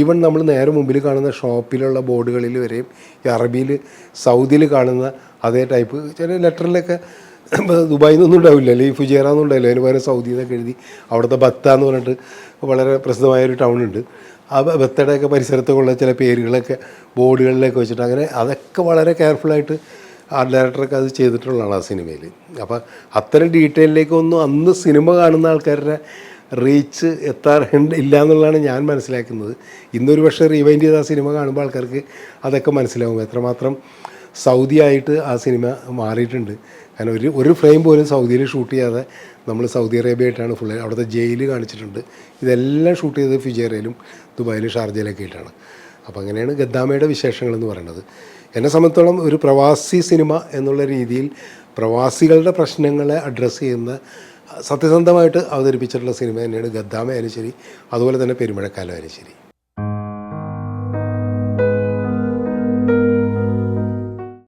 ഈവൻ നമ്മൾ നേരെ മുമ്പിൽ കാണുന്ന ഷോപ്പിലുള്ള ബോർഡുകളിൽ വരെയും ഈ അറബിയിൽ സൗദിയിൽ കാണുന്ന അതേ ടൈപ്പ് ചില ലെറ്ററിലൊക്കെ ദുബായിൽ നിന്നൊന്നും ഉണ്ടാവില്ല, അല്ലെങ്കിൽ ഫുജേറ ഒന്നും ഉണ്ടാവില്ല, അതിന് പകരം സൗദി എന്നൊക്കെ എഴുതി. അവിടുത്തെ ബത്ത എന്ന് പറഞ്ഞിട്ട് വളരെ പ്രസിദ്ധമായൊരു ടൗണുണ്ട്. ആ ബത്തയുടെയൊക്കെ പരിസരത്തൊക്കെയുള്ള ചില പേരുകളൊക്കെ ബോർഡുകളിലൊക്കെ വെച്ചിട്ട്, അങ്ങനെ അതൊക്കെ വളരെ കെയർഫുള്ളായിട്ട് ആർട്ട് ഡയറക്ടറൊക്കെ അത് ചെയ്തിട്ടുള്ളതാണ് ആ സിനിമയിൽ. അപ്പോൾ അത്തരം ഡീറ്റെയിലിലേക്കൊന്നും അന്ന് സിനിമ കാണുന്ന ആൾക്കാരുടെ റീച്ച് ഇല്ല എന്നുള്ളതാണ് ഞാൻ മനസ്സിലാക്കുന്നത്. ഇന്നൊരു പക്ഷേ റീവൈൻഡ് ചെയ്ത് ആ സിനിമ കാണുമ്പോൾ ആൾക്കാർക്ക് അതൊക്കെ മനസ്സിലാവും എത്രമാത്രം സൗദി ആയിട്ട് ആ സിനിമ മാറിയിട്ടുണ്ട്. കാരണം ഒരു ഫ്രെയിം പോലും സൗദിയിൽ ഷൂട്ട് ചെയ്യാതെ നമ്മൾ സൗദി അറേബ്യ ആയിട്ടാണ് ഫുൾ. അവിടുത്തെ ജയിൽ കാണിച്ചിട്ടുണ്ട്. ഇതെല്ലാം ഷൂട്ട് ചെയ്തത് ഫുജേറയിലും ദുബായിലും ഷാർജയിലൊക്കെ ആയിട്ടാണ്. അപ്പോൾ അങ്ങനെയാണ് ഗദ്ദാമയുടെ വിശേഷങ്ങളെന്ന് പറയുന്നത്. എന്നെ സംബന്ധിച്ചോളം ഒരു പ്രവാസി സിനിമ എന്നുള്ള രീതിയിൽ പ്രവാസികളുടെ പ്രശ്നങ്ങളെ അഡ്രസ്സ് ചെയ്യുന്ന സത്യസന്ധമായിട്ട് അവതരിപ്പിച്ചിട്ടുള്ള സിനിമ തന്നെയാണ് ഗദ്ദാമ ആയാലും ശരി, അതുപോലെ തന്നെ പെരുമഴക്കാലം ആയാലും ശരി.